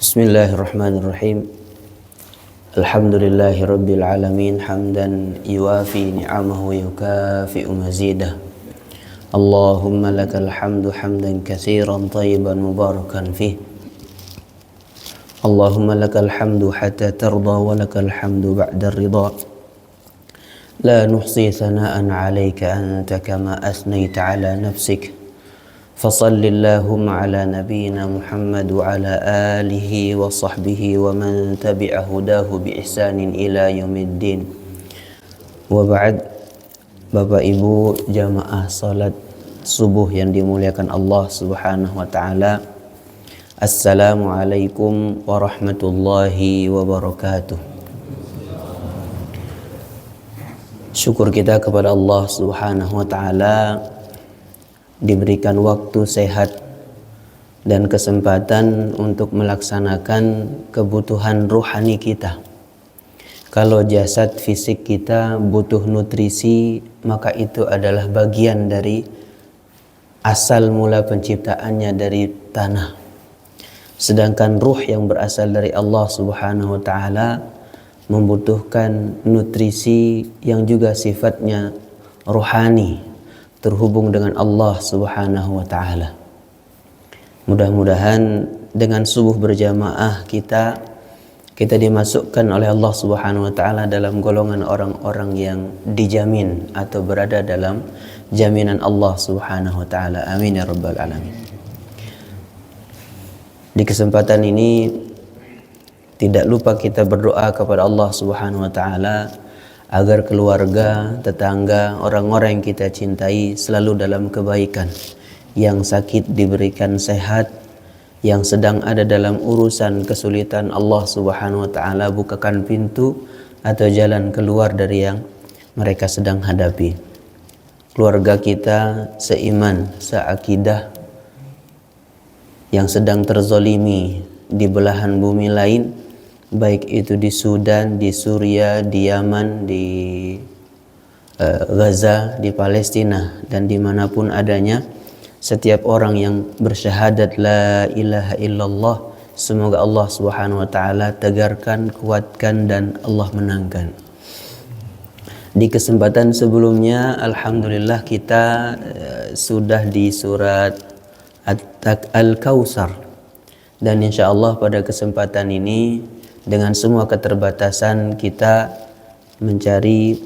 Bismillahirrahmanirrahim. Alhamdulillahi rabbil alamin hamdan yuwafi ni'amahu yukafi'u mazidah. Allahumma lakal hamdu hamdan katsiran tayyiban mubarakan fih. Allahumma lakal hamdu hatta tarda wa lakal hamdu ba'da ridha. La nuhsi thana'an 'alaika anta kama asnaita 'ala nafsik. فصل اللهم على نبينا محمد وعلى آله وصحبه ومن تبع هداه بإحسان إلى يوم الدين. وبعد, Bapak Ibu jamaah salat subuh yang dimuliakan Allah Subhanahu wa taala. Assalamualaikum warahmatullahi wabarakatuh. Syukur kita kepada Allah Subhanahu wa taala diberikan waktu sehat dan kesempatan untuk melaksanakan kebutuhan rohani kita. Kalau jasad fisik kita butuh nutrisi, maka itu adalah bagian dari asal mula penciptaannya dari tanah. Sedangkan ruh yang berasal dari Allah Subhanahu wa taala membutuhkan nutrisi yang juga sifatnya rohani, terhubung dengan Allah Subhanahu wa taala. Mudah-mudahan dengan subuh berjamaah kita dimasukkan oleh Allah Subhanahu wa taala dalam golongan orang-orang yang dijamin atau berada dalam jaminan Allah Subhanahu wa taala. Amin ya rabbal alamin. Di kesempatan ini tidak lupa kita berdoa kepada Allah Subhanahu wa taala agar keluarga, tetangga, orang-orang yang kita cintai selalu dalam kebaikan. Yang sakit diberikan sehat, yang sedang ada dalam urusan kesulitan, Allah Subhanahu wa taala bukakan pintu atau jalan keluar dari yang mereka sedang hadapi. Keluarga kita seiman, seakidah, yang sedang terzolimi di belahan bumi lain, baik itu di Sudan, di Suriah, di Yaman, di Gaza, di Palestina, dan dimanapun adanya, setiap orang yang bersyahadat la ilaha illallah, semoga Allah Subhanahu wa taala tegarkan, kuatkan, dan Allah menangkan. Di kesempatan sebelumnya, alhamdulillah kita sudah di surat Al-Kautsar, dan insyaallah pada kesempatan ini dengan semua keterbatasan kita mencari,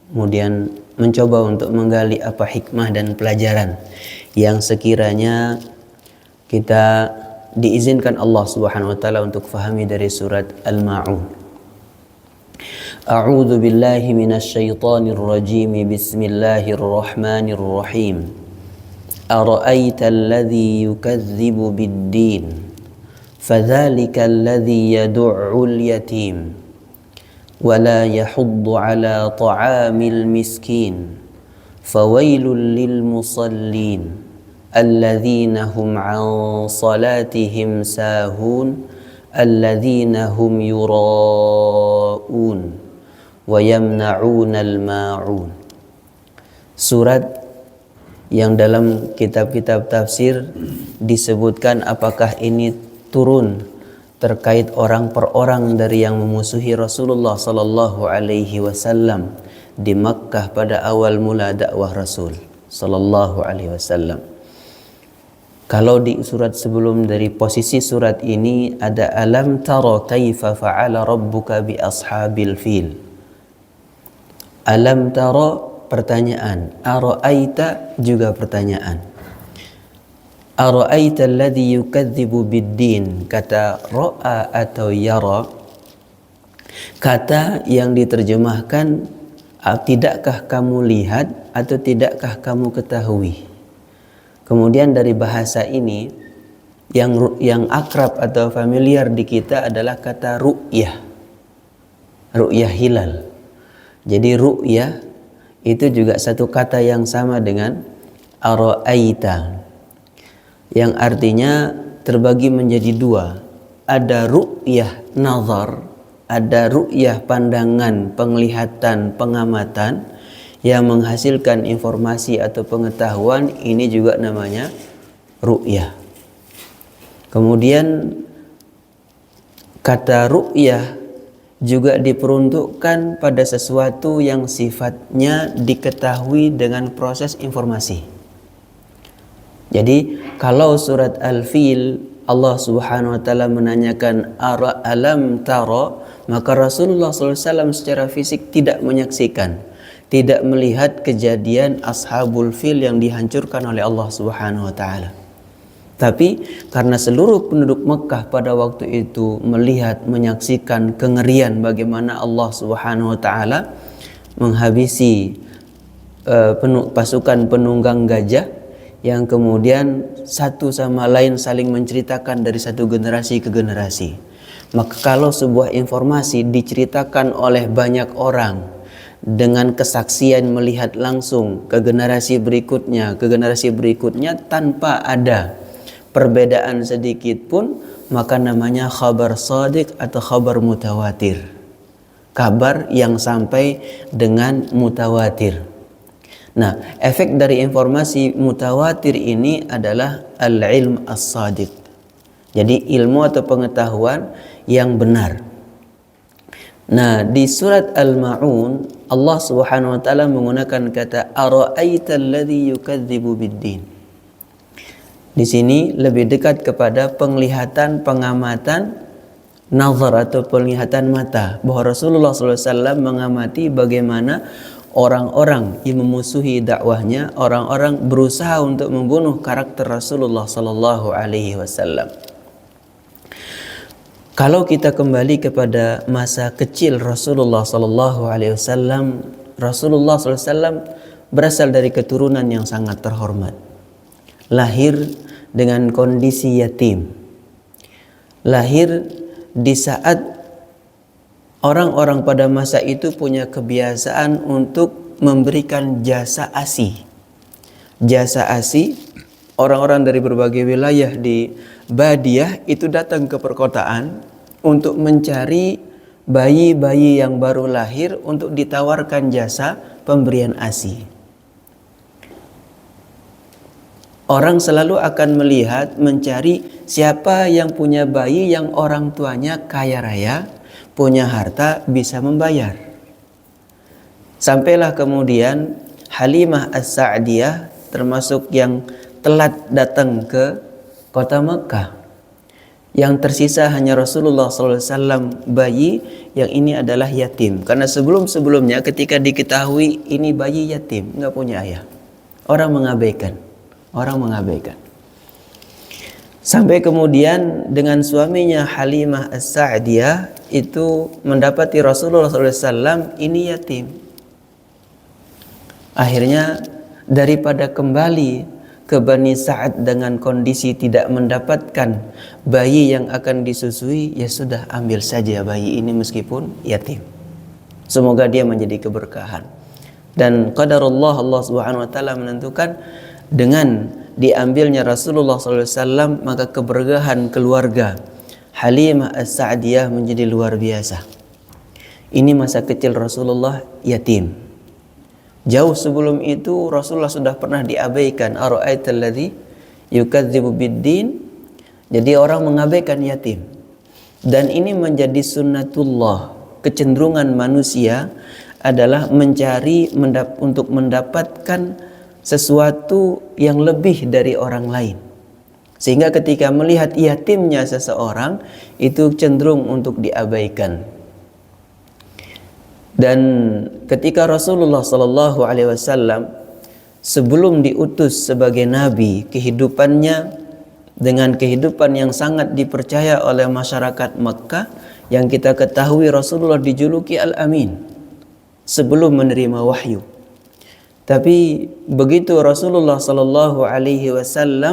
kemudian mencoba untuk menggali apa hikmah dan pelajaran yang sekiranya kita diizinkan Allah Subhanahu wa taala untuk fahami dari surat Al-Ma'un. A'udzu billahi minasyaitonir rajim. Bismillahirrahmanirrahim. Ara'aital ladzi yukadzibu bid-din فذلك الذي يدع اليتيم ولا يحض على طعام المسكين فويل للمصلين الذين هم عن صلاتهم ساهون الذين هم يراءون ويمنعون الماعون. Surat yang dalam kitab-kitab tafsir disebutkan apakah ini turun terkait orang per orang dari yang memusuhi Rasulullah sallallahu alaihi wasallam di Makkah pada awal mula dakwah Rasul sallallahu alaihi wasallam. Kalau di surat sebelum, dari posisi surat ini ada alam tara kaifa fa'ala rabbuka bi ashabil fil. Alam tara pertanyaan, ara'aita juga pertanyaan. Ara'aita alladhi yukadzibu bid-din, kata ra'a atau yara, kata yang diterjemahkan tidakkah kamu lihat atau tidakkah kamu ketahui. Kemudian dari bahasa ini yang akrab atau familiar di kita adalah kata ru'yah, ru'yah hilal. Jadi ru'yah itu juga satu kata yang sama dengan ara'aita, yang artinya terbagi menjadi dua. Ada ru'yah nazar, ada ru'yah pandangan, penglihatan, pengamatan yang menghasilkan informasi atau pengetahuan. Ini juga namanya ru'yah. Kemudian Kata ru'yah juga diperuntukkan pada sesuatu yang sifatnya diketahui dengan proses informasi. Jadi kalau surat Al-Fil Allah Subhanahu wa taala menanyakan alam tara, maka Rasulullah SAW secara fisik tidak menyaksikan, tidak melihat kejadian Ashabul Fil yang dihancurkan oleh Allah Subhanahu wa taala. Tapi karena seluruh penduduk Mekah pada waktu itu melihat, menyaksikan kengerian bagaimana Allah Subhanahu wa taala menghabisi pasukan penunggang gajah yang kemudian satu sama lain saling menceritakan dari satu generasi ke generasi. Maka kalau sebuah informasi diceritakan oleh banyak orang dengan kesaksian melihat langsung ke generasi berikutnya tanpa ada perbedaan sedikit pun, maka namanya khabar shadiq atau khabar mutawatir. Kabar yang sampai dengan mutawatir. Nah, efek dari informasi mutawatir ini adalah al-ilm as-shadiq. Jadi ilmu atau pengetahuan yang benar. Nah, di surat Al-Ma'un Allah Subhanahu wa taala menggunakan kata ara'aital ladzi yukadzibu bid-din. Di sini lebih dekat kepada penglihatan, pengamatan, nazar atau penglihatan mata, bahwa Rasulullah SAW mengamati bagaimana orang-orang yang memusuhi dakwahnya, orang-orang berusaha untuk membunuh karakter Rasulullah SAW. Kalau kita kembali kepada masa kecil Rasulullah SAW, Rasulullah SAW berasal dari keturunan yang sangat terhormat. Lahir dengan kondisi yatim. Lahir di saat orang-orang pada masa itu punya kebiasaan untuk memberikan jasa ASI. Jasa ASI, orang-orang dari berbagai wilayah di Badiah itu datang ke perkotaan untuk mencari bayi-bayi yang baru lahir untuk ditawarkan jasa pemberian ASI. Orang selalu akan melihat, mencari siapa yang punya bayi yang orang tuanya kaya raya, punya harta, bisa membayar. Sampailah kemudian Halimah As-Sa'diyah termasuk yang telat datang ke kota Mekah. Yang tersisa hanya Rasulullah SAW bayi yang ini adalah yatim. Karena sebelum-sebelumnya ketika diketahui ini bayi yatim, nggak punya ayah, orang mengabaikan. Sampai kemudian dengan suaminya Halimah As-Sa'diyah itu mendapati Rasulullah SAW ini yatim. Akhirnya daripada kembali ke Bani Sa'ad dengan kondisi tidak mendapatkan bayi yang akan disusui, ya sudah, ambil saja bayi ini meskipun yatim. Semoga dia menjadi keberkahan. Dan qadarullah, Allah Subhanahu wa taala menentukan dengan diambilnya Rasulullah SAW, maka keberkahan keluarga Halimah As-Sa'diyah menjadi luar biasa. Ini masa kecil Rasulullah yatim. Jauh sebelum itu Rasulullah sudah pernah diabaikan. Ara'aital ladzi yukadzibu bid-din. Jadi orang mengabaikan yatim. Dan ini menjadi sunnatullah. Kecenderungan manusia adalah mencari untuk mendapatkan sesuatu yang lebih dari orang lain. Sehingga ketika melihat yatimnya seseorang, itu cenderung untuk diabaikan. Dan ketika Rasulullah SAW sebelum diutus sebagai nabi, kehidupannya dengan kehidupan yang sangat dipercaya oleh masyarakat Makkah, yang kita ketahui Rasulullah dijuluki Al-Amin sebelum menerima wahyu. Tapi begitu Rasulullah SAW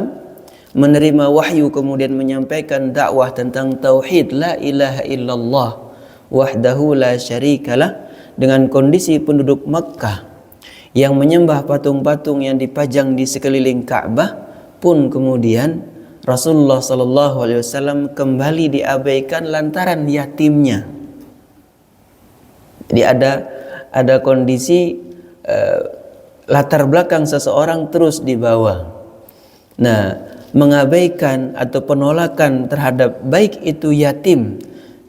menerima wahyu kemudian menyampaikan dakwah tentang tauhid la ilaha illallah wahdahu la syarikalah, dengan kondisi penduduk Makkah yang menyembah patung-patung yang dipajang di sekeliling Ka'bah pun, kemudian Rasulullah SAW kembali diabaikan lantaran yatimnya. Jadi ada kondisi latar belakang seseorang terus dibawa. Nah, mengabaikan atau penolakan terhadap baik itu yatim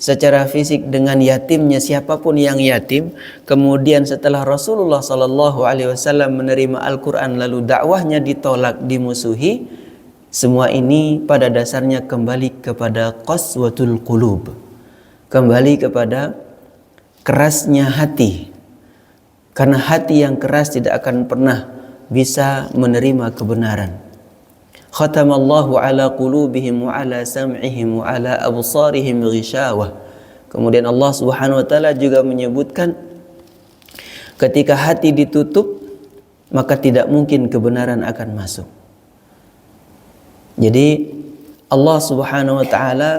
secara fisik dengan yatimnya siapapun yang yatim, kemudian setelah Rasulullah sallallahu alaihi wasallam menerima Al-Qur'an lalu dakwahnya ditolak, dimusuhi, semua ini pada dasarnya kembali kepada qaswatul qulub, kembali kepada kerasnya hati. Karena hati yang keras tidak akan pernah bisa menerima kebenaran. Khatamallahu ala qulubihim wa ala sam'ihim wa ala absarihim ghishawah. Kemudian Allah Subhanahu wa taala juga menyebutkan ketika hati ditutup maka tidak mungkin kebenaran akan masuk. Jadi Allah Subhanahu wa taala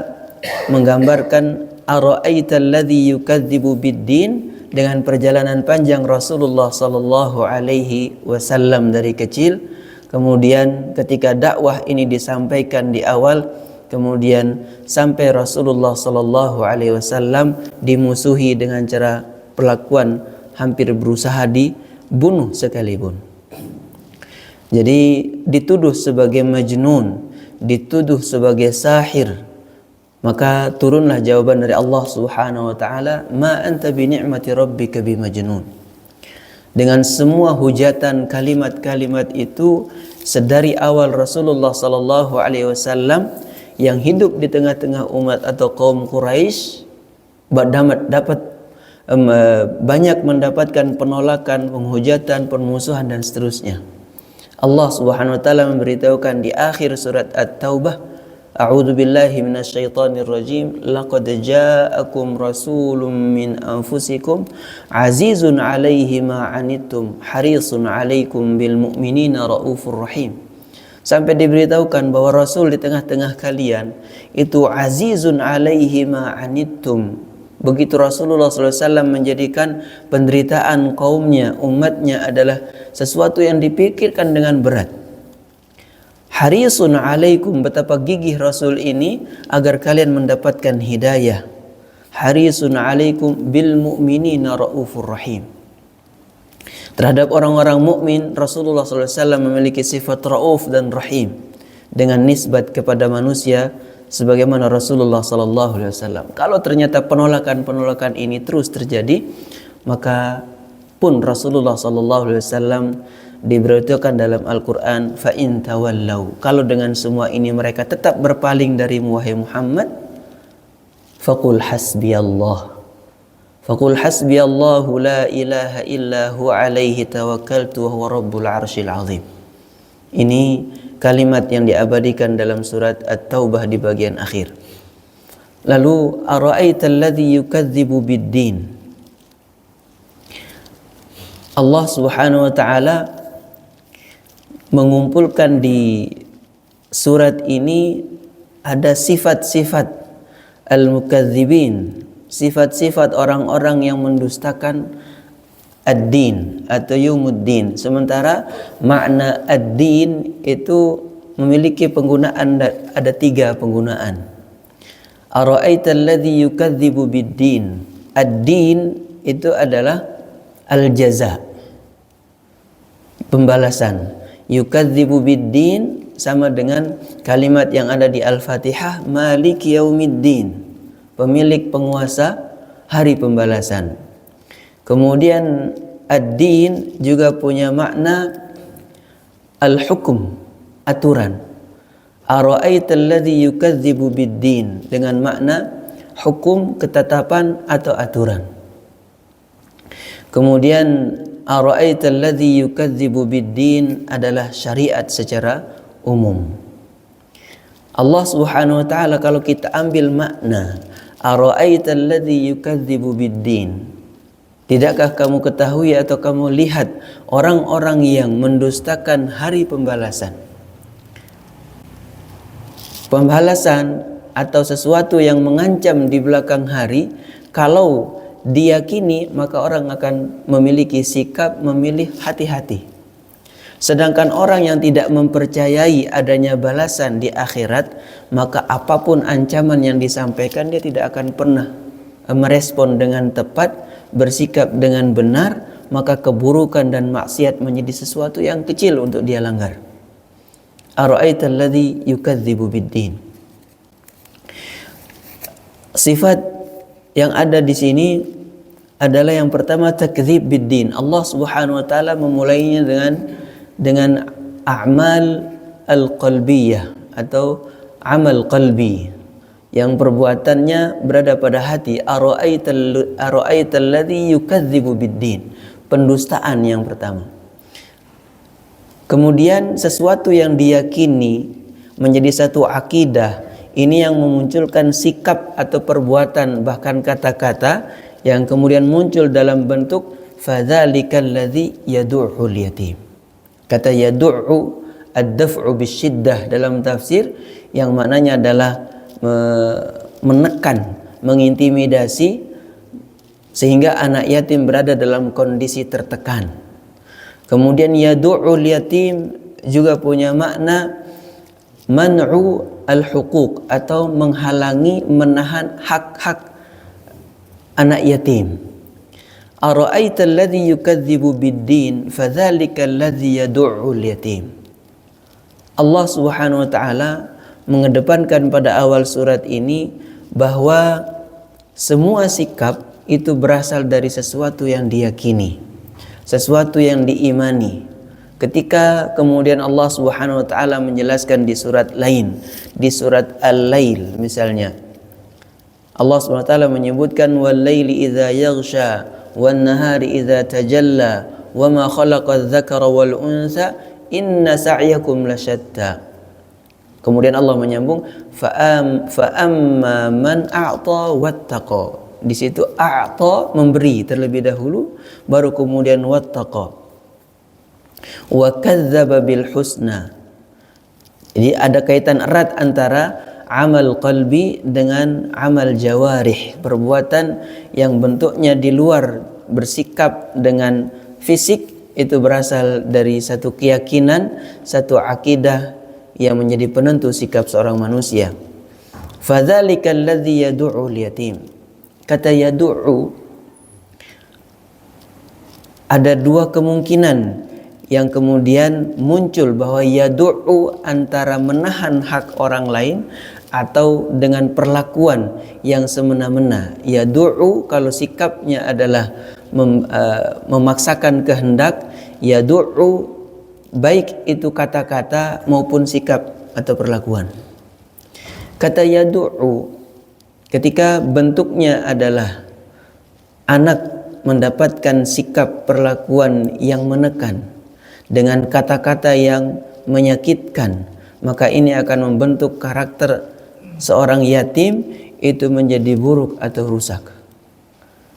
menggambarkan ara'aital ladzi yukadzibu bid-din dengan perjalanan panjang Rasulullah sallallahu alaihi wasallam dari kecil. Kemudian ketika dakwah ini disampaikan di awal, kemudian sampai Rasulullah sallallahu alaihi wasallam dimusuhi dengan cara perlakuan hampir berusaha dibunuh sekalipun. Jadi dituduh sebagai majnun, dituduh sebagai sahir. Maka turunlah jawaban dari Allah Subhanahu wa taala, "Ma anta bi ni'mati rabbika bimajnun." Dengan semua hujatan kalimat-kalimat itu sedari awal Rasulullah sallallahu alaihi wasallam yang hidup di tengah-tengah umat atau kaum Quraisy dapat banyak mendapatkan penolakan, penghujatan, permusuhan dan seterusnya. Allah Subhanahu wa taala memberitahukan di akhir surat At-Taubah, A'udzu billahi minasyaitonir rajim. Laqad ja'akum rasulun min anfusikum azizun 'alaihi ma 'anittum harisun 'alaikum bil mu'minina raufur rahim. Sampai diberitahukan bahwa Rasul di tengah-tengah kalian itu azizun 'alaihi ma 'anittum. Begitu Rasulullah SAW menjadikan penderitaan kaumnya, umatnya adalah sesuatu yang dipikirkan dengan berat. Harisun alaikum, betapa gigih Rasul ini agar kalian mendapatkan hidayah. Harisun alaikum bil mu'minina raufur rahim. Terhadap orang-orang mukmin Rasulullah SAW memiliki sifat rauf dan rahim dengan nisbat kepada manusia sebagaimana Rasulullah SAW. Kalau ternyata penolakan-penolakan ini terus terjadi, maka pun Rasulullah SAW diberitakan dalam Al-Quran, fa in tawallau, kalau dengan semua ini mereka tetap berpaling dari wahai Muhammad, faqul hasbiyallah, faqul hasbiyallahu la ilaha illa huwa alaihi tawakkaltu wa huwa rabbul arsyil azim. Ini kalimat yang diabadikan dalam surat At-Taubah di bagian akhir. Lalu ara'aital ladzi yukadzibu bid-din. Allah Subhanahu wa taala mengumpulkan di surat ini ada sifat-sifat al-mukadzibin, sifat-sifat orang-orang yang mendustakan ad-din atau yawmuddin. Sementara makna ad-din itu memiliki penggunaan, ada 3 penggunaan. Ara'aital ladzi yukadzibu bid-din. Ad-din itu adalah al-jaza, pembalasan. Yukadzibu bid-din sama dengan kalimat yang ada di Al-Fatihah, Maliki yaumiddin, pemilik penguasa hari pembalasan. Kemudian ad-din juga punya makna al-hukum, aturan. Ara'aital ladzi yukadzibu bid-din dengan makna hukum, ketetapan atau aturan. Kemudian ara'aital ladzi yukadzibu bid-din adalah syariat secara umum. Allah Subhanahu wa taala kalau kita ambil makna ara'aital ladzi yukadzibu bid-din, tidakkah kamu ketahui atau kamu lihat orang-orang yang mendustakan hari pembalasan? Pembalasan atau sesuatu yang mengancam di belakang hari, kalau diyakini maka orang akan memiliki sikap memilih hati-hati. Sedangkan orang yang tidak mempercayai adanya balasan di akhirat, maka apapun ancaman yang disampaikan dia tidak akan pernah merespon dengan tepat, bersikap dengan benar, maka keburukan dan maksiat menjadi sesuatu yang kecil untuk dia langgar. Ara'aital ladzi yukadzibu bid-din. Sifat yang ada di sini adalah yang pertama takdzib biddin. Allah Subhanahu wa taala memulainya dengan a'mal al-qalbiyah atau amal qalbi yang perbuatannya berada pada hati. Ara'aital ladzi yukadzibu biddin, pendustaan yang pertama. Kemudian sesuatu yang diyakini menjadi satu akidah, ini yang memunculkan sikap atau perbuatan bahkan kata-kata yang kemudian muncul dalam bentuk fadzalikal ladzi yad'ul yatim. Kata yad'u ad-daf'u bisyiddah dalam tafsir yang maknanya adalah menekan, mengintimidasi sehingga anak yatim berada dalam kondisi tertekan. Kemudian yad'ul yatim juga punya makna man'u al-huquq atau menghalangi, menahan hak-hak anak yatim. Ara'aital ladzi yukadzibu biddin fadzalikal ladzi yad'ul yatim. Allah Subhanahu wa taala mengedepankan pada awal surat ini bahwa semua sikap itu berasal dari sesuatu yang diyakini, sesuatu yang diimani. Ketika kemudian Allah Subhanahu wa taala menjelaskan di surat lain, di surat Al-Lail misalnya, Allah Subhanahu wa taala menyebutkan wal laili idza yaghsha wan nahari idza tajalla wama khalaqadz dzakara wal untha inna sa'yakum lasyatta. Kemudian Allah menyambung fa amma man a'ta wattaqa. Di situ a'ta memberi terlebih dahulu, baru kemudian wattaqa. Wa kadzdzaba bil husna. Jadi ada kaitan erat antara amal qalbi dengan amal jawarih, perbuatan yang bentuknya di luar bersikap dengan fisik, itu berasal dari satu keyakinan, satu akidah yang menjadi penentu sikap seorang manusia. Fadzalikal ladzi yad'ul yatim. Kata yad'u ada dua kemungkinan yang kemudian muncul, bahwa yad'u antara menahan hak orang lain atau dengan perlakuan yang semena-mena. Yad'u kalau sikapnya adalah memaksakan kehendak, yad'u baik itu kata-kata maupun sikap atau perlakuan. Kata yad'u ketika bentuknya adalah anak mendapatkan sikap perlakuan yang menekan dengan kata-kata yang menyakitkan, maka ini akan membentuk karakter seorang yatim itu menjadi buruk atau rusak.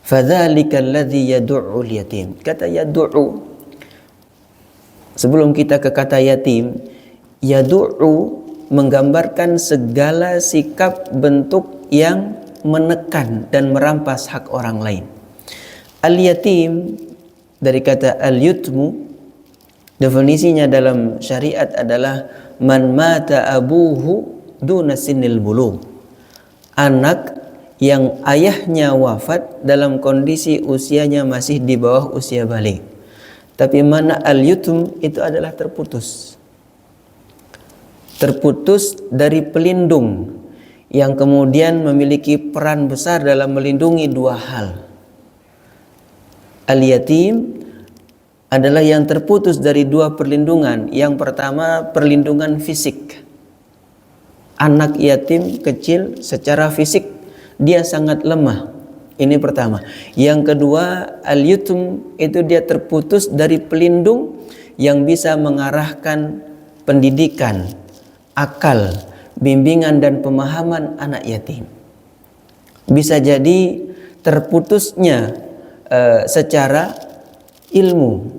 Fadzalikal ladzi yad'ul yatim. Kata yad'u, sebelum kita ke kata yatim, yad'u menggambarkan segala sikap bentuk yang menekan dan merampas hak orang lain. Al-yatim dari kata al-yutmu, definisinya dalam syariat adalah man mata abuhu duna sinil bulugh. Anak yang ayahnya wafat dalam kondisi usianya masih di bawah usia balik. Tapi mana al-yutum itu adalah terputus. Terputus dari pelindung yang kemudian memiliki peran besar dalam melindungi dua hal. Al-yatim adalah yang terputus dari dua perlindungan. Yang pertama, perlindungan fisik. Anak yatim kecil secara fisik dia sangat lemah. Ini pertama. Yang kedua, al-yutum itu dia terputus dari pelindung yang bisa mengarahkan pendidikan, akal, bimbingan dan pemahaman anak yatim. Bisa jadi terputusnya secara ilmu.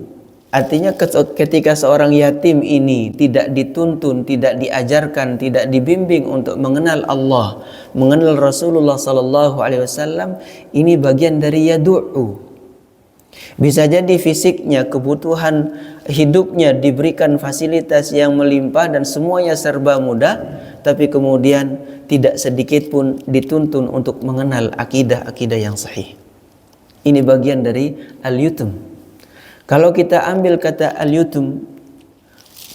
Artinya ketika seorang yatim ini tidak dituntun, tidak diajarkan, tidak dibimbing untuk mengenal Allah, mengenal Rasulullah sallallahu alaihi wasallam, ini bagian dari yad'u. Bisa jadi fisiknya, kebutuhan hidupnya diberikan fasilitas yang melimpah dan semuanya serba mudah, tapi kemudian tidak sedikit pun dituntun untuk mengenal akidah-akidah yang sahih. Ini bagian dari al-yutum. Kalau kita ambil kata al-yutum,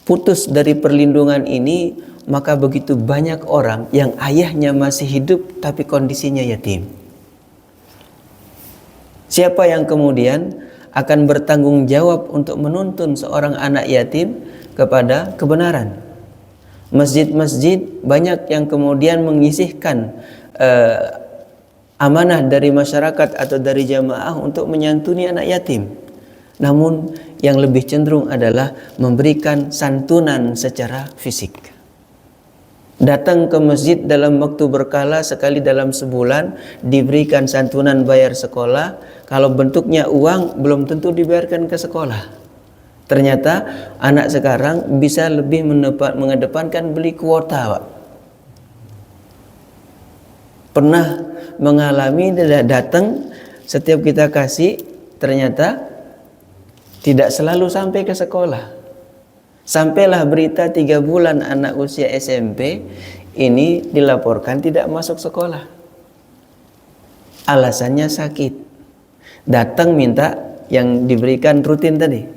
putus dari perlindungan ini, maka begitu banyak orang yang ayahnya masih hidup tapi kondisinya yatim. Siapa yang kemudian akan bertanggung jawab untuk menuntun seorang anak yatim kepada kebenaran? Masjid-masjid banyak yang kemudian menyisihkan amanah dari masyarakat atau dari jamaah untuk menyantuni anak yatim. Namun yang lebih cenderung adalah memberikan santunan secara fisik. Datang ke masjid dalam waktu berkala sekali dalam sebulan, diberikan santunan bayar sekolah. Kalau bentuknya uang, belum tentu dibayarkan ke sekolah. Ternyata anak sekarang bisa lebih mengedepankan beli kuota, Pak. Pernah mengalami datang, setiap kita kasih, ternyata tidak selalu sampai ke sekolah. Sampailah berita 3 bulan anak usia SMP ini dilaporkan tidak masuk sekolah. Alasannya sakit. Datang minta yang diberikan rutin tadi.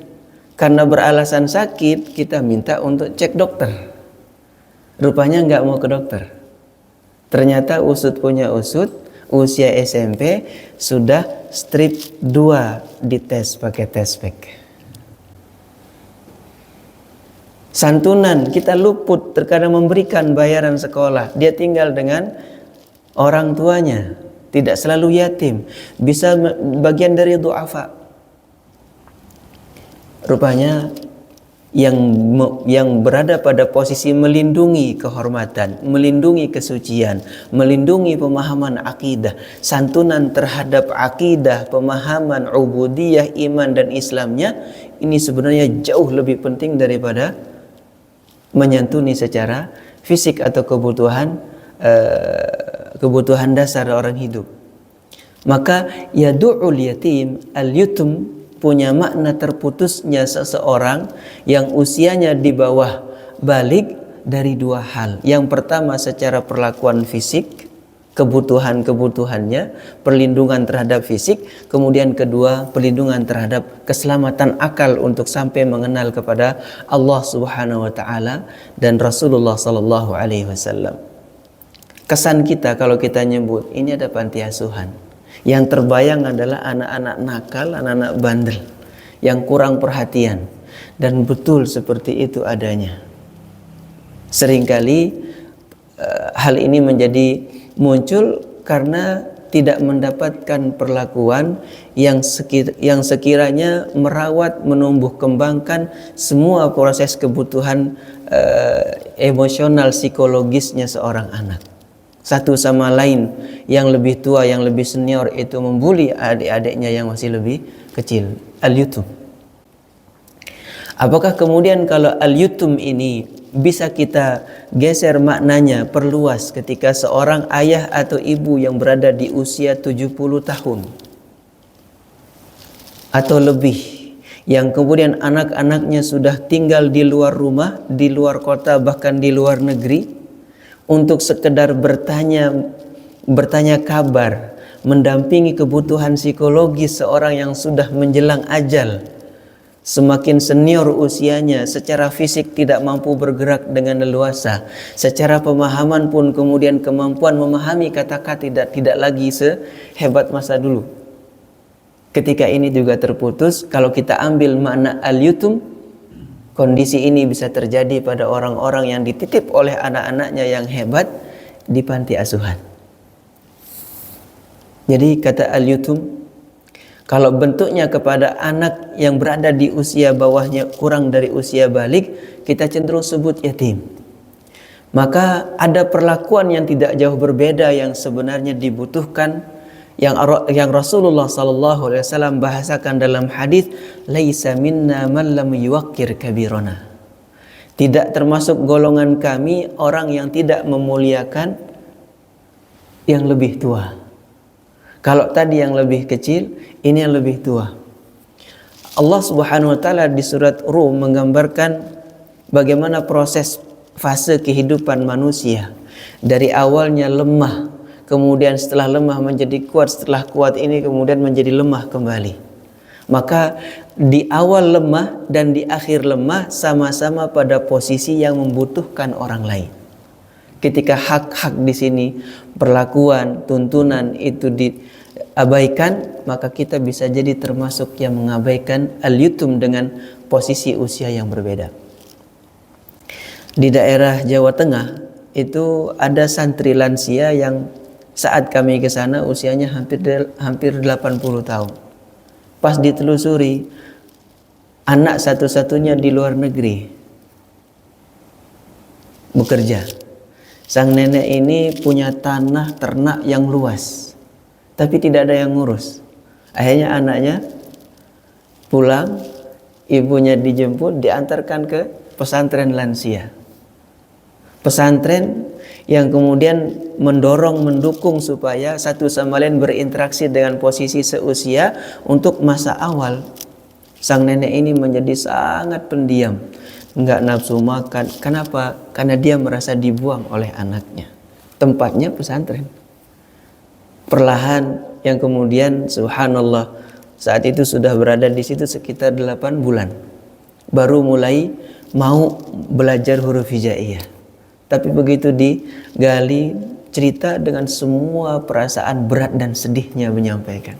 Karena beralasan sakit, kita minta untuk cek dokter. Rupanya nggak mau ke dokter. Ternyata usut punya usut, usia SMP sudah strip 2 dites pakai tes pack. Santunan, kita luput terkadang memberikan bayaran sekolah. Dia tinggal dengan orang tuanya, tidak selalu yatim, bisa bagian dari du'afa. Rupanya yang berada pada posisi melindungi kehormatan, melindungi kesucian, melindungi pemahaman akidah, santunan terhadap akidah, pemahaman ubudiyah, iman dan Islamnya, ini sebenarnya jauh lebih penting daripada menyantuni secara fisik atau kebutuhan dasar orang hidup. Maka yadu'ul yatim, al-yutum punya makna terputusnya seseorang yang usianya di bawah baligh dari 2 hal. Yang pertama secara perlakuan fisik, kebutuhannya, perlindungan terhadap fisik. Kemudian kedua, perlindungan terhadap keselamatan akal untuk sampai mengenal kepada Allah Subhanahu wa taala dan Rasulullah sallallahu alaihi wasallam. Kesan kita kalau kita nyebut ini ada panti asuhan, yang terbayang adalah anak-anak nakal, anak-anak bandel yang kurang perhatian, dan betul seperti itu adanya. Seringkali hal ini menjadi muncul karena tidak mendapatkan perlakuan yang sekiranya merawat, menumbuh kembangkan semua proses kebutuhan emosional psikologisnya seorang anak. Satu sama lain, yang lebih tua, yang lebih senior itu membuli adik-adiknya yang masih lebih kecil. Al-yutum. Apakah kemudian kalau al-yutum ini bisa kita geser maknanya, perluas ketika seorang ayah atau ibu yang berada di usia 70 tahun atau lebih, yang kemudian anak-anaknya sudah tinggal di luar rumah, di luar kota, bahkan di luar negeri, untuk sekedar bertanya kabar, mendampingi kebutuhan psikologis seorang yang sudah menjelang ajal, semakin senior usianya, secara fisik tidak mampu bergerak dengan leluasa, secara pemahaman pun kemudian kemampuan memahami kata-kata tidak lagi sehebat masa dulu. Ketika ini juga terputus, kalau kita ambil makna al-yutum, kondisi ini bisa terjadi pada orang-orang yang dititip oleh anak-anaknya yang hebat di panti asuhan. Jadi kata al-yutum, kalau bentuknya kepada anak yang berada di usia bawahnya, kurang dari usia baligh, kita cenderung sebut yatim. Maka ada perlakuan yang tidak jauh berbeda yang sebenarnya dibutuhkan, yang Rasulullah sallallahu alaihi wasallam bahasakan dalam hadis, laisa minna man lam yuwaqqir kabirana. Tidak termasuk golongan kami orang yang tidak memuliakan yang lebih tua. Kalau tadi yang lebih kecil, ini yang lebih tua. Allah Subhanahu wa taala di surat Rum menggambarkan bagaimana proses fase kehidupan manusia. Dari awalnya lemah, kemudian setelah lemah menjadi kuat, setelah kuat ini kemudian menjadi lemah kembali. Maka di awal lemah dan di akhir lemah sama-sama pada posisi yang membutuhkan orang lain. Ketika hak-hak di sini, perlakuan, tuntunan itu abaikan, maka kita bisa jadi termasuk yang mengabaikan al-yutum dengan posisi usia yang berbeda. Di daerah Jawa Tengah itu ada santri lansia yang saat kami ke sana usianya hampir 80 tahun. Pas ditelusuri, anak satu-satunya di luar negeri bekerja. Sang nenek ini punya tanah ternak yang luas, tapi tidak ada yang ngurus. Akhirnya anaknya pulang, ibunya dijemput, diantarkan ke pesantren lansia. Pesantren yang kemudian mendukung supaya satu sama lain berinteraksi dengan posisi seusia. Untuk masa awal, sang nenek ini menjadi sangat pendiam, nggak nafsu makan. Kenapa? Karena dia merasa dibuang oleh anaknya. Tempatnya pesantren. Perlahan yang kemudian subhanallah, saat itu sudah berada di situ sekitar 8 bulan. Baru mulai mau belajar huruf hijaiyah. Tapi begitu digali, cerita dengan semua perasaan berat dan sedihnya menyampaikan.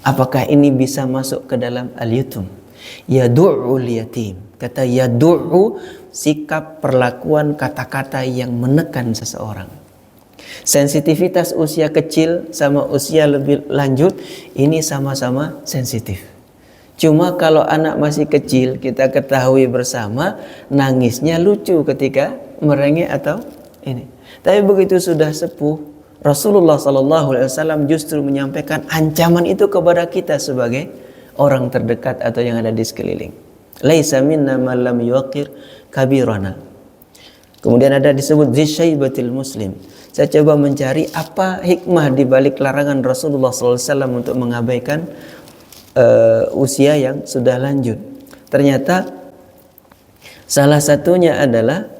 Apakah ini bisa masuk ke dalam al-yutum? Yadu'ul yatim. Kata yadu'u, sikap, perlakuan, kata-kata yang menekan seseorang. Sensitivitas usia kecil sama usia lebih lanjut ini sama-sama sensitif. Cuma kalau anak masih kecil, kita ketahui bersama nangisnya lucu ketika merengek atau ini. Tapi begitu sudah sepuh, Rasulullah SAW justru menyampaikan ancaman itu kepada kita sebagai orang terdekat atau yang ada di sekeliling. Laisa minna man lam yuqir kabirana. Kemudian ada disebut zisyaibatil muslim. Saya coba mencari apa hikmah di balik larangan Rasulullah SAW untuk mengabaikan usia yang sudah lanjut. Ternyata salah satunya adalah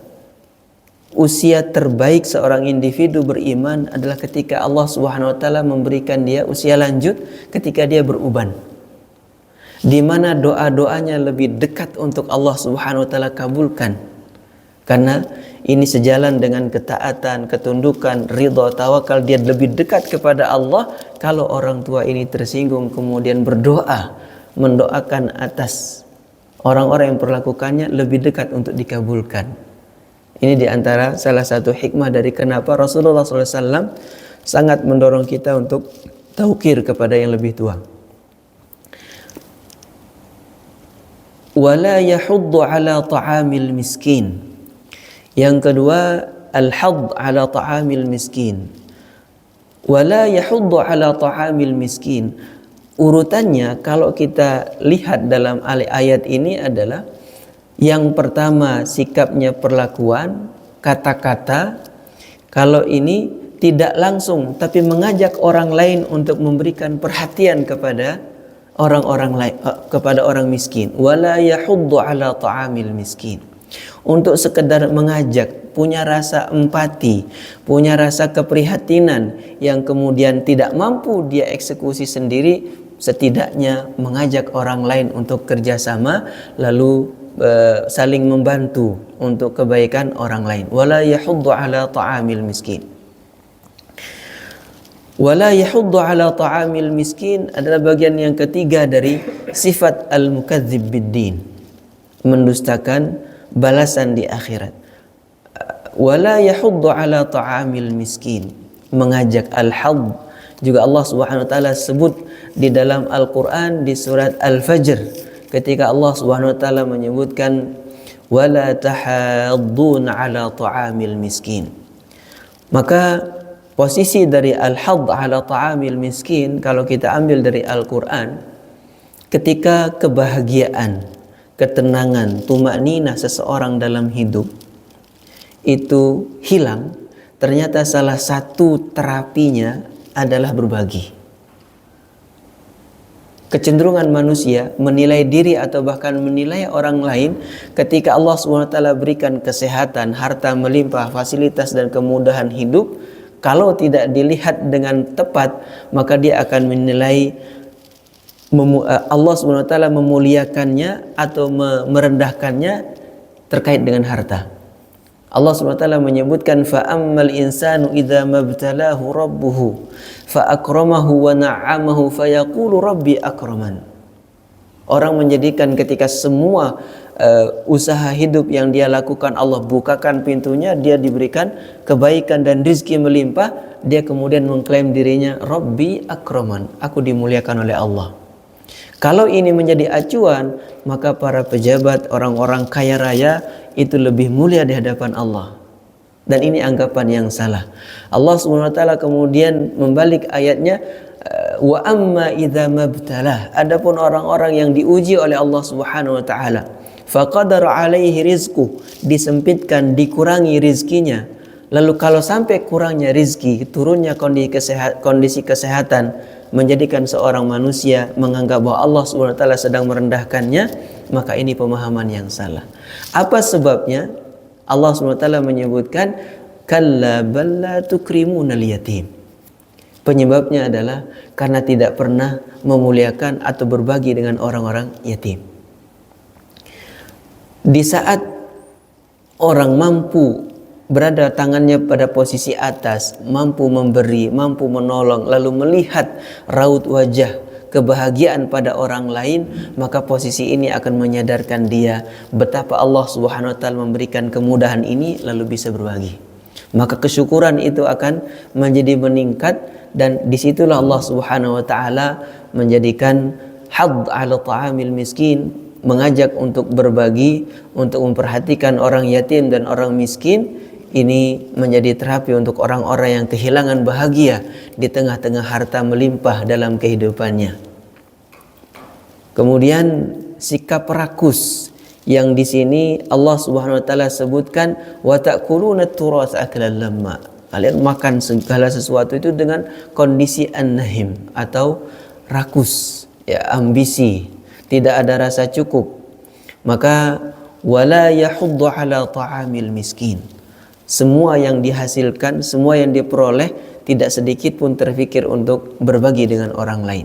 usia terbaik seorang individu beriman adalah ketika Allah Subhanahu wa taala memberikan dia usia lanjut ketika dia beruban. Di mana doa-doanya lebih dekat untuk Allah Subhanahu wa taala kabulkan. Karena ini sejalan dengan ketaatan, ketundukan, ridha, tawakal, dia lebih dekat kepada Allah. Kalau orang tua ini tersinggung kemudian berdoa, mendoakan atas orang-orang yang perlakukannya, lebih dekat untuk dikabulkan. Ini diantara salah satu hikmah dari kenapa Rasulullah SAW sangat mendorong kita untuk taukir kepada yang lebih tua. Wala yahuddu ala ta'amil miskin. Yang kedua, al-hadd ala ta'amil miskin. Wala yahuddu ala ta'amil miskin. Urutannya kalau kita lihat dalam ayat ini adalah yang pertama sikapnya, perlakuan, kata-kata. Kalau ini tidak langsung tapi mengajak orang lain untuk memberikan perhatian kepada orang-orang lain, kepada orang miskin. Wala yahuddu ala ta'amil miskin. Untuk sekedar mengajak, punya rasa empati, punya rasa keprihatinan yang kemudian tidak mampu dia eksekusi sendiri, setidaknya mengajak orang lain untuk kerjasama lalu saling membantu untuk kebaikan orang lain. Wala yahuddu ala ta'amil miskin. Wala yahuddu ala ta'amil miskin adalah bagian yang ketiga dari sifat al-mukadzib bid-din, mendustakan balasan di akhirat. Wala yahuddu ala ta'amil miskin, mengajak. Al-hadd juga Allah Subhanahu wa taala sebut di dalam Al-Qur'an di surat Al-Fajr ketika Allah Subhanahu wa taala menyebutkan wala tahaddun ala ta'amil miskin. Maka posisi dari al-hadd ala ta'amil miskin kalau kita ambil dari Al-Qur'an, ketika kebahagiaan, ketenangan, tumakninah seseorang dalam hidup itu hilang, ternyata salah satu terapinya adalah berbagi. Kecenderungan manusia menilai diri atau bahkan menilai orang lain ketika Allah SWT berikan kesehatan, harta melimpah, fasilitas dan kemudahan hidup, kalau tidak dilihat dengan tepat, maka dia akan menilai Allah SWT memuliakannya atau merendahkannya terkait dengan harta. Allah SWT menyebutkan fa'ammal insanu idza mabtalahu rabbuhu fa'akramahu wa na'amahu fayaqulu rabbi akraman. Orang menjadikan ketika semua usaha hidup yang dia lakukan Allah bukakan pintunya, dia diberikan kebaikan dan rizki melimpah, dia kemudian mengklaim dirinya Rabbi akraman, aku dimuliakan oleh Allah. Kalau ini menjadi acuan, maka para pejabat, orang-orang kaya raya itu lebih mulia di hadapan Allah. Dan ini anggapan yang salah. Allah SWT kemudian membalik ayatnya, wa amma idza mabtalah. Adapun orang-orang yang diuji oleh Allah Subhanahu wa taala, faqadara alaihi rizquh, disempitkan, dikurangi rizkinya. Lalu kalau sampai kurangnya rizki, turunnya kondisi kesehatan, menjadikan seorang manusia menganggap bahwa Allah SWT sedang merendahkannya, maka ini pemahaman yang salah. Apa sebabnya? Allah SWT menyebutkan kalla bal la tukrimunal yatim. Penyebabnya adalah karena tidak pernah memuliakan atau berbagi dengan orang-orang yatim. Di saat orang mampu berada tangannya pada posisi atas, mampu memberi, mampu menolong, lalu melihat raut wajah kebahagiaan pada orang lain, maka posisi ini akan menyadarkan dia betapa Allah Subhanahu wa taala memberikan kemudahan ini lalu bisa berbagi. Maka kesyukuran itu akan menjadi meningkat, dan disitulah Allah Subhanahu wa taala menjadikan hadd 'ala ta'amil miskin, mengajak untuk berbagi, untuk memperhatikan orang yatim dan orang miskin. Ini menjadi terapi untuk orang-orang yang kehilangan bahagia di tengah-tengah harta melimpah dalam kehidupannya. Kemudian sikap rakus yang di sini Allah Subhanahu wa taala sebutkan wa ta'kuluna turas aklan lamma. Kalian makan segala sesuatu itu dengan kondisi an-nahim atau rakus, ya, ambisi, tidak ada rasa cukup. Maka wala yahuddu ala ta'amil miskin. Semua yang dihasilkan, semua yang diperoleh, tidak sedikit pun terfikir untuk berbagi dengan orang lain.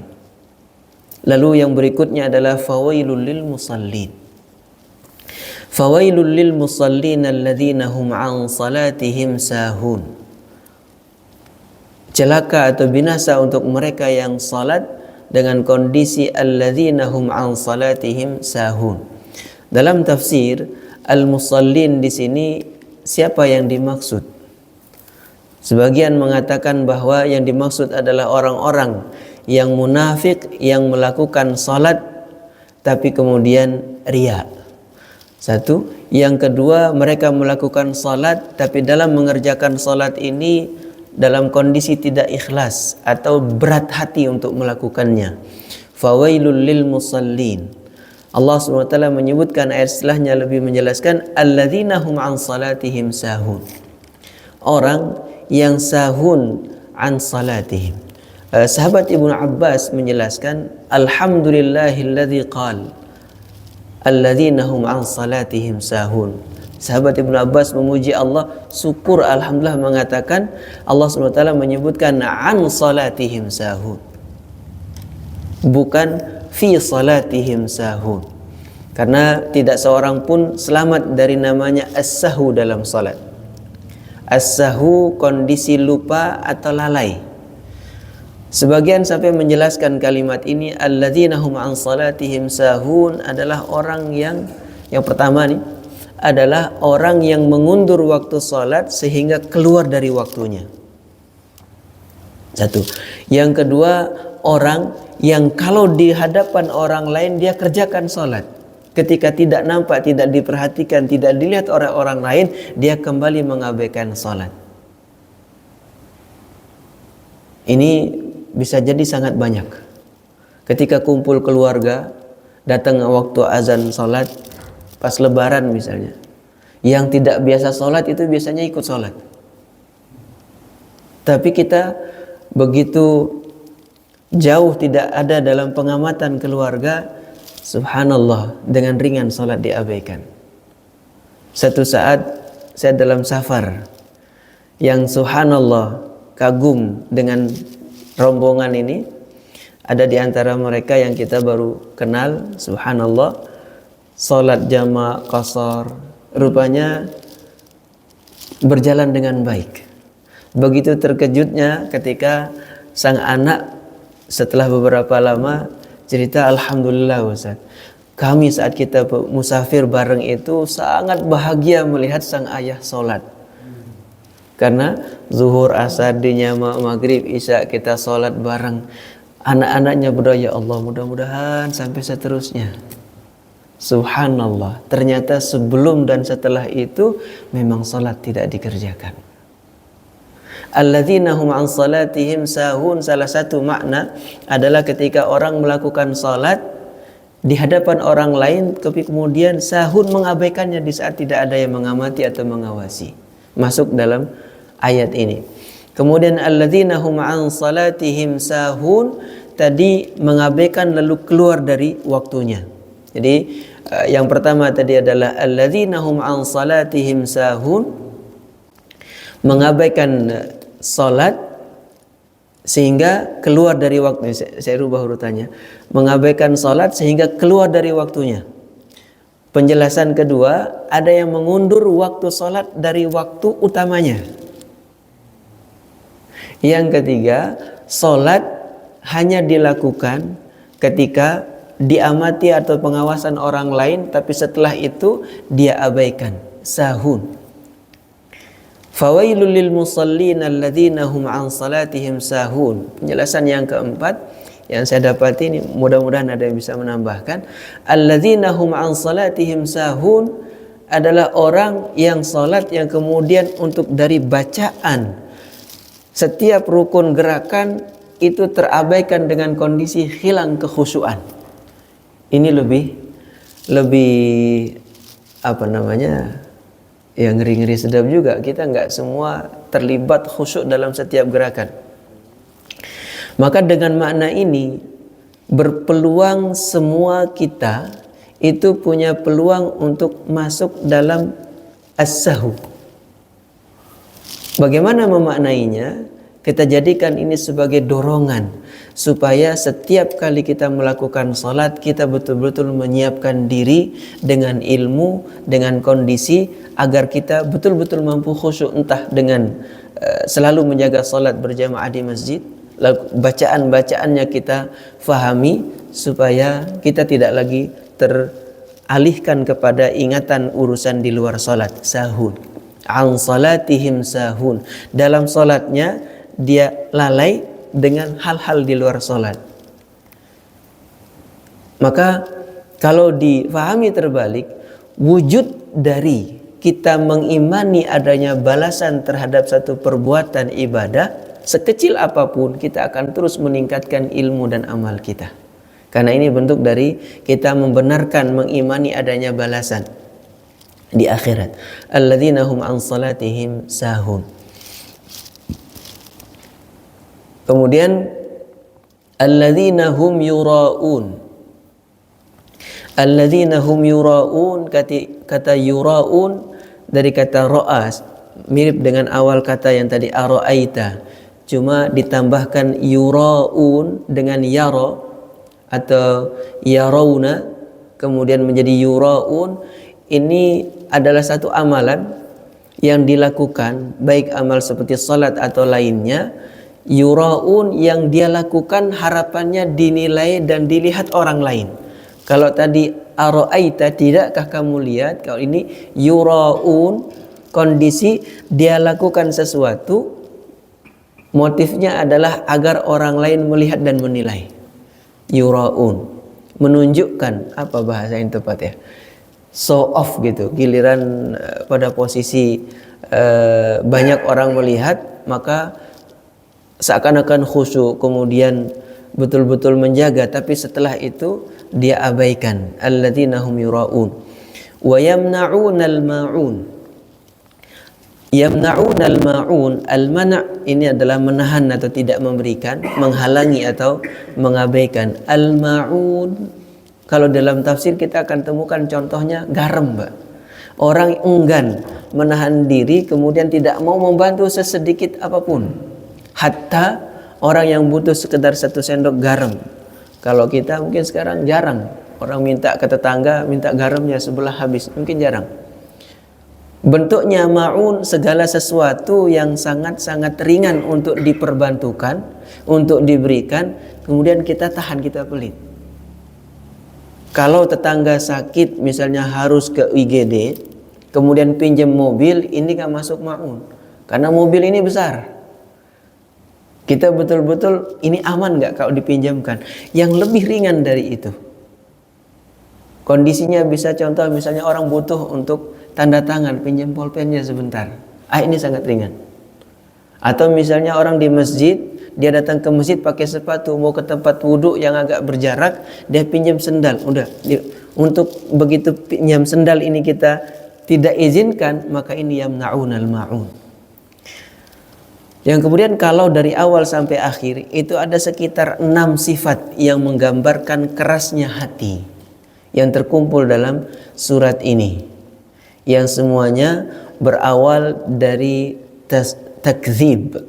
Lalu yang berikutnya adalah fawailul lil musallin. Fawailul lil musallin alladzina hum an salatihim sahun. Celaka atau binasa untuk mereka yang salat dengan kondisi alladzina hum an salatihim sahun. Dalam tafsir, al-musallin di sini siapa yang dimaksud? Sebagian mengatakan bahwa yang dimaksud adalah orang-orang yang munafik yang melakukan salat tapi kemudian riya. Satu, yang kedua, mereka melakukan salat tapi dalam mengerjakan salat ini dalam kondisi tidak ikhlas atau berat hati untuk melakukannya. Fawailul lil musallin. Allah SWT menyebutkan ayat setelahnya lebih menjelaskan alladzina hum an salatihim sahun. Orang yang sahun an salatihim. Sahabat Ibnu Abbas menjelaskan alhamdulillahilladzi qala alladzina hum an salatihim sahun. Sahabat Ibnu Abbas memuji Allah, syukur alhamdulillah, mengatakan Allah SWT menyebutkan an salatihim sahun, bukan fi salatihim sahun. Karena tidak seorang pun selamat dari namanya as-sahu dalam salat. As-sahu kondisi lupa atau lalai. Sebagian sampai menjelaskan kalimat ini alladzina hum an salatihim sahun adalah orang yang pertama nih adalah orang yang mengundur waktu salat sehingga keluar dari waktunya. Satu. Yang kedua, orang yang kalau di hadapan orang lain dia kerjakan salat. Ketika tidak nampak, tidak diperhatikan, tidak dilihat oleh orang lain, dia kembali mengabaikan salat. Ini bisa jadi sangat banyak. Ketika kumpul keluarga, datang waktu azan salat, pas lebaran misalnya, yang tidak biasa salat itu biasanya ikut salat. Tapi kita begitu jauh tidak ada dalam pengamatan keluarga, subhanallah, dengan ringan salat diabaikan. Satu saat saya dalam safar yang subhanallah kagum dengan rombongan ini. Ada di antara mereka yang kita baru kenal, subhanallah, salat jama' qasar. Rupanya berjalan dengan baik. Begitu terkejutnya ketika sang anak setelah beberapa lama cerita, alhamdulillah Ustaz, kami saat kita musafir bareng itu sangat bahagia melihat sang ayah sholat. Karena zuhur, asar, dinyama, maghrib, isya kita sholat bareng. Anak-anaknya berdoa, ya Allah mudah-mudahan sampai seterusnya. Subhanallah, ternyata sebelum dan setelah itu memang salat tidak dikerjakan. Alladzina hum an salatihim sahun, salah satu makna adalah ketika orang melakukan salat di hadapan orang lain tapi kemudian sahun mengabaikannya di saat tidak ada yang mengamati atau mengawasi. Masuk dalam ayat ini. Kemudian alladzina hum an salatihim sahun tadi mengabaikan lalu keluar dari waktunya. Jadi yang pertama tadi adalah alladzina hum an salatihim sahun, mengabaikan salat sehingga keluar dari waktu. Saya rubah urutannya. Mengabaikan salat sehingga keluar dari waktunya. Penjelasan kedua, ada yang mengundur waktu salat dari waktu utamanya. Yang ketiga, salat hanya dilakukan ketika diamati atau pengawasan orang lain, tapi setelah itu dia abaikan, sahun. Fawailul lil musallin alladzina hum an salatihim sahun. Penjelasan yang keempat yang saya dapati ini, mudah-mudahan ada yang bisa menambahkan, alladzina hum an salatihim sahun adalah orang yang salat yang kemudian untuk dari bacaan setiap rukun gerakan itu terabaikan dengan kondisi hilang kekhusyuan. Ini lebih apa namanya, ya ngeri-ngeri sedap juga. Kita nggak semua terlibat khusyuk dalam setiap gerakan. Maka dengan makna ini berpeluang semua kita itu punya peluang untuk masuk dalam as-sahwu. Bagaimana memaknainya? Kita jadikan ini sebagai dorongan supaya setiap kali kita melakukan salat kita betul-betul menyiapkan diri dengan ilmu, dengan kondisi agar kita betul-betul mampu khusyuk, entah dengan selalu menjaga salat berjamaah di masjid, bacaan-bacaannya kita fahami supaya kita tidak lagi teralihkan kepada ingatan urusan di luar salat. Sahun, an salatihim sahun, dalam salatnya dia lalai dengan hal-hal di luar salat. Maka kalau difahami terbalik, wujud dari kita mengimani adanya balasan terhadap satu perbuatan ibadah sekecil apapun, kita akan terus meningkatkan ilmu dan amal kita. Karena ini bentuk dari kita membenarkan, mengimani adanya balasan di akhirat. Alladzina hum an salatihim sahun. Kemudian alladzina hum yura'un. Alladzina hum yura'un, kata yura'un dari kata ra'as, mirip dengan awal kata yang tadi ara'aita, cuma ditambahkan yura'un dengan yara atau yarawna kemudian menjadi yura'un. Ini adalah satu amalan yang dilakukan, baik amal seperti salat atau lainnya. Yura'un yang dia lakukan harapannya dinilai dan dilihat orang lain. Kalau tadi ara'aita, tidakkah kamu lihat? Kalau ini yura'un, kondisi dia lakukan sesuatu, motifnya adalah agar orang lain melihat dan menilai. Yura'un, menunjukkan, apa bahasa yang tepat ya, show off gitu. Giliran pada posisi banyak orang melihat, maka seakan-akan khusyuk, kemudian betul-betul menjaga, tapi setelah itu dia abaikan. Alladzina hum yura'un wa yamna'unal ma'un. Yamna'unal ma'un, al-mana' ini adalah menahan atau tidak memberikan, menghalangi atau mengabaikan. Al-ma'un, kalau dalam tafsir kita akan temukan contohnya garam, Mbak. Orang enggan menahan diri kemudian tidak mau membantu sesedikit apapun. Hatta orang yang butuh sekedar 1 sendok garam. Kalau kita mungkin sekarang jarang. Orang minta ke tetangga, minta garamnya sebelah habis. Mungkin jarang. Bentuknya ma'un segala sesuatu yang sangat-sangat ringan untuk diperbantukan, untuk diberikan, kemudian kita tahan, kita pelit. Kalau tetangga sakit misalnya harus ke IGD, kemudian pinjam mobil, ini gak masuk ma'un. Karena mobil ini besar. Kita betul-betul ini aman gak kalau dipinjamkan. Yang lebih ringan dari itu. Kondisinya bisa contoh misalnya orang butuh untuk tanda tangan, pinjam pulpennya sebentar. Ini sangat ringan. Atau misalnya orang di masjid, dia datang ke masjid pakai sepatu, mau ke tempat wudhu yang agak berjarak, dia pinjam sendal. Udah, untuk begitu pinjam sendal ini kita tidak izinkan, maka ini yamna'unal ma'un. Yang kemudian kalau dari awal sampai akhir itu ada sekitar 6 sifat yang menggambarkan kerasnya hati yang terkumpul dalam surat ini, yang semuanya berawal dari takdzib.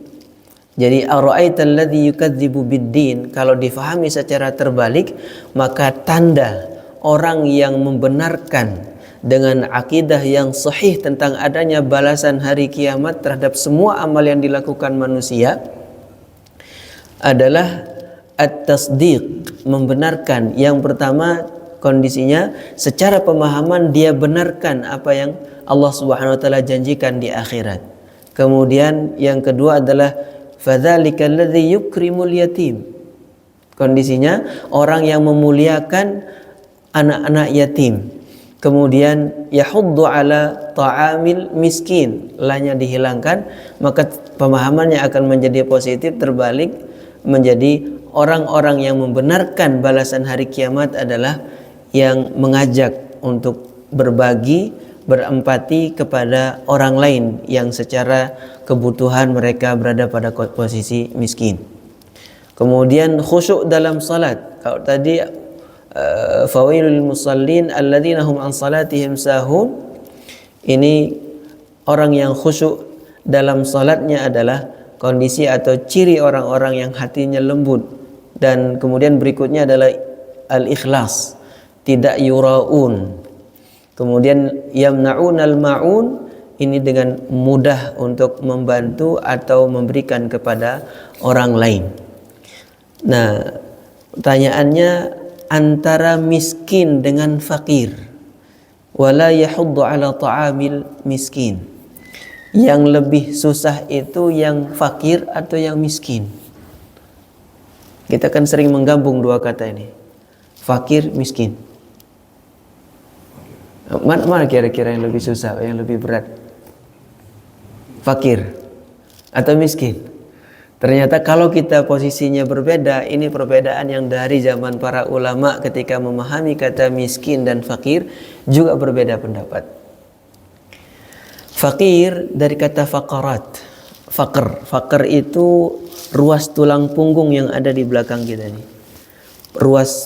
Jadi ara'aital ladzi yukadzibu biddin, kalau difahami secara terbalik, maka tanda orang yang membenarkan dengan akidah yang sahih tentang adanya balasan hari kiamat terhadap semua amal yang dilakukan manusia adalah at-tasdiq, membenarkan. Yang pertama kondisinya secara pemahaman dia benarkan apa yang Allah Subhanahu wa taala janjikan di akhirat. Kemudian yang kedua adalah fadzalikal ladzi yukrimul yatim. Kondisinya orang yang memuliakan anak-anak yatim. Kemudian yahuddu ala ta'amil miskin, lahnya dihilangkan, maka pemahamannya akan menjadi positif, terbalik menjadi orang-orang yang membenarkan balasan hari kiamat adalah yang mengajak untuk berbagi, berempati kepada orang lain yang secara kebutuhan mereka berada pada posisi miskin. Kemudian khusyuk dalam salat. Kalau tadi fawailul musallin alladzina hum an salatihim sahun, ini orang yang khusyuk dalam salatnya adalah kondisi atau ciri orang-orang yang hatinya lembut. Dan kemudian berikutnya adalah al-ikhlas, tidak yuraun. Kemudian yamna'unal ma'un, ini dengan mudah untuk membantu atau memberikan kepada orang lain. Nah, pertanyaannya antara miskin dengan fakir, wala yahuddu ala ta'amil miskin, yang lebih susah itu yang fakir atau yang miskin? Kita kan sering menggabung dua kata ini, fakir, miskin. Mana kira-kira yang lebih susah, yang lebih berat? Fakir atau miskin? Ternyata kalau kita posisinya berbeda, ini perbedaan yang dari zaman para ulama ketika memahami kata miskin dan fakir juga berbeda pendapat. Fakir dari kata faqarat. Faqr itu ruas tulang punggung yang ada di belakang kita ini.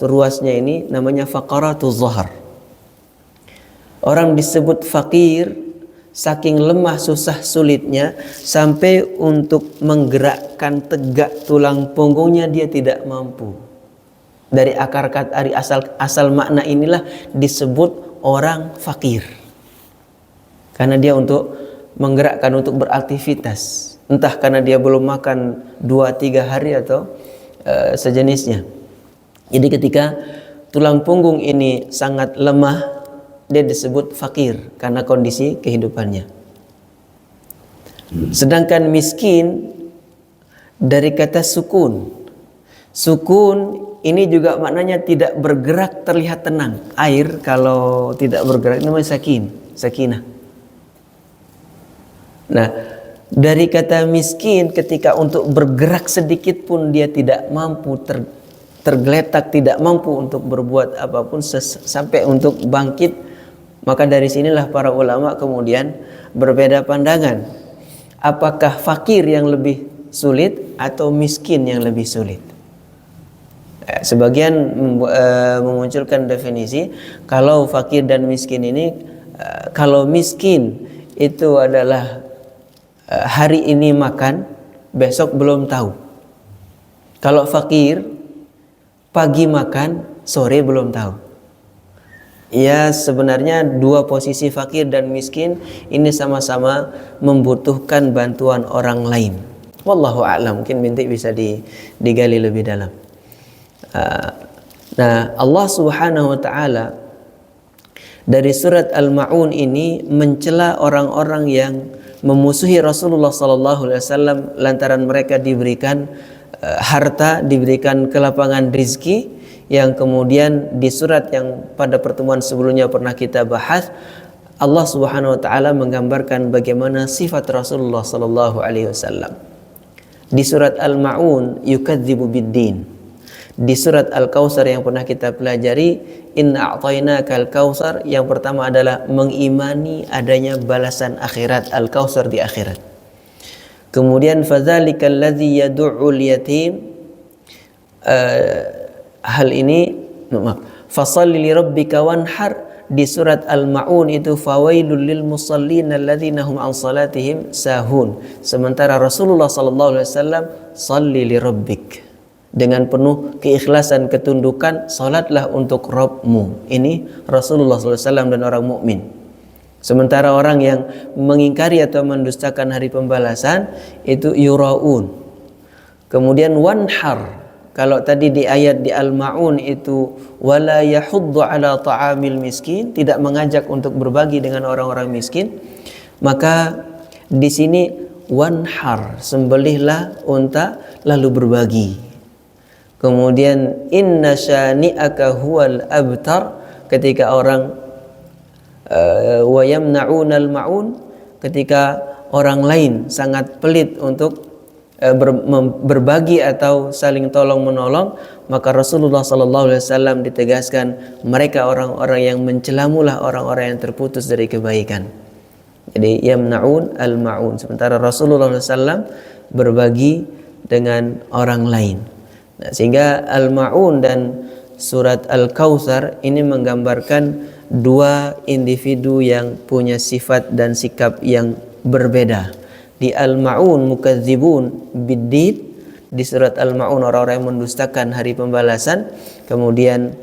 Ruasnya ini namanya faqaratuz zahar. Orang disebut fakir saking lemah susah sulitnya sampai untuk menggerakkan tegak tulang punggungnya dia tidak mampu. Dari akar kata, dari asal makna inilah disebut orang fakir. Karena dia untuk menggerakkan, untuk beraktivitas, entah karena dia belum makan 2-3 hari atau sejenisnya. Jadi ketika tulang punggung ini sangat lemah, dia disebut fakir karena kondisi kehidupannya. Sedangkan miskin dari kata sukun. Sukun ini juga maknanya tidak bergerak, terlihat tenang. Air kalau tidak bergerak namanya sakinah. Nah, dari kata miskin ketika untuk bergerak sedikit pun dia tidak mampu, tergeletak, tidak mampu untuk berbuat apapun sampai untuk bangkit. Maka dari sinilah para ulama kemudian berbeda pandangan. Apakah fakir yang lebih sulit atau miskin yang lebih sulit? Sebagian memunculkan definisi kalau fakir dan miskin ini, kalau miskin itu adalah hari ini makan, besok belum tahu. Kalau fakir pagi makan, sore belum tahu. Ya, sebenarnya dua posisi fakir dan miskin ini sama-sama membutuhkan bantuan orang lain. Wallahu a'lam, mungkin binti bisa digali lebih dalam. Nah, Allah Subhanahu wa taala dari surat Al-Ma'un ini mencela orang-orang yang memusuhi Rasulullah sallallahu alaihi wasallam lantaran mereka diberikan harta, diberikan kelapangan rizki, yang kemudian di surat yang pada pertemuan sebelumnya pernah kita bahas, Allah Subhanahu wa taala menggambarkan bagaimana sifat Rasulullah sallallahu alaihi wasallam. Di surat Al-Ma'un yukadzibu bid-din. Di surat Al-Kautsar yang pernah kita pelajari, inna a'tainakal kautsar, yang pertama adalah mengimani adanya balasan akhirat, Al-Kautsar di akhirat. Kemudian fadzalikal ladzi yad'ul yatim, hal ini fasalli li rabbika wanhar. Di surat Al-Ma'un itu fawailul lil musallin alladzina hum an salatihim sahun. Sementara Rasulullah sallallahu alaihi wasallam salli li rabbik, dengan penuh keikhlasan ketundukan, salatlah untuk Rabbmu. Ini Rasulullah sallallahu alaihi wasallam dan orang mukmin. Sementara orang yang mengingkari atau mendustakan hari pembalasan itu yuraun. Kemudian wanhar, kalau tadi di ayat di Al-Ma'un itu wala yahuddu ala ta'amil miskin, tidak mengajak untuk berbagi dengan orang-orang miskin, maka di sini wanhar, sembelihlah unta lalu berbagi. Kemudian inna syani'aka huwal abtar, ketika orang wa yamna'unal ma'un, ketika orang lain sangat pelit untuk berbagi atau saling tolong menolong, maka Rasulullah sallallahu alaihi wasallam ditegaskan mereka orang-orang yang mencelamulah orang-orang yang terputus dari kebaikan. Jadi yamna'un al-ma'un, sementara Rasulullah sallallahu alaihi wasallam berbagi dengan orang lain. Nah, sehingga Al-Ma'un dan surat Al-Kautsar ini menggambarkan dua individu yang punya sifat dan sikap yang berbeda. Di Al-Ma'un mukadzibun biddin, di surat Al-Ma'un orang-orang yang mendustakan hari pembalasan. Kemudian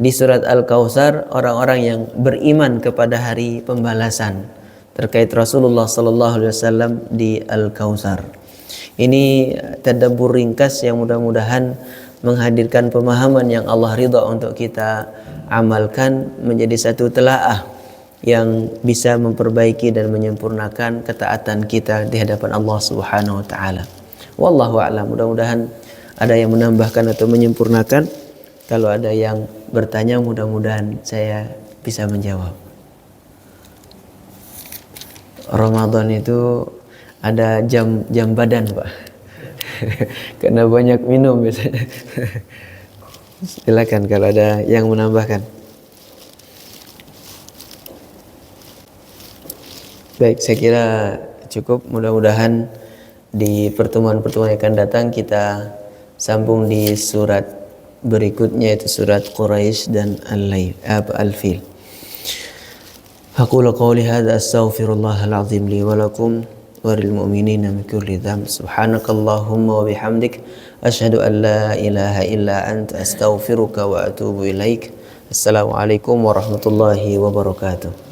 di surat Al-Kautsar orang-orang yang beriman kepada hari pembalasan. Terkait Rasulullah sallallahu alaihi wasallam di Al-Kautsar. Ini tadabbur ringkas yang mudah-mudahan menghadirkan pemahaman yang Allah ridha untuk kita amalkan, menjadi satu telaah yang bisa memperbaiki dan menyempurnakan ketaatan kita di hadapan Allah Subhanahu wa taala. Wallahu a'lam. Mudah-mudahan ada yang menambahkan atau menyempurnakan. Kalau ada yang bertanya, mudah-mudahan saya bisa menjawab. Ramadan itu ada jam badan, Pak. Karena banyak minum biasanya. Silakan kalau ada yang menambahkan. Baik, saya kira cukup. Mudah-mudahan di pertemuan-pertemuan yang akan datang kita sambung di surat berikutnya, yaitu surat Quraisy dan Al-Fil. Aqulu qawli hadza astaghfirullahal azim li wa lakum wa lil mu'minina min kulli dhanb. Subhanakallahumma wa bihamdik asyhadu an la ilaha illa anta astaghfiruka wa atubu ilaik. Assalamualaikum warahmatullahi wabarakatuh.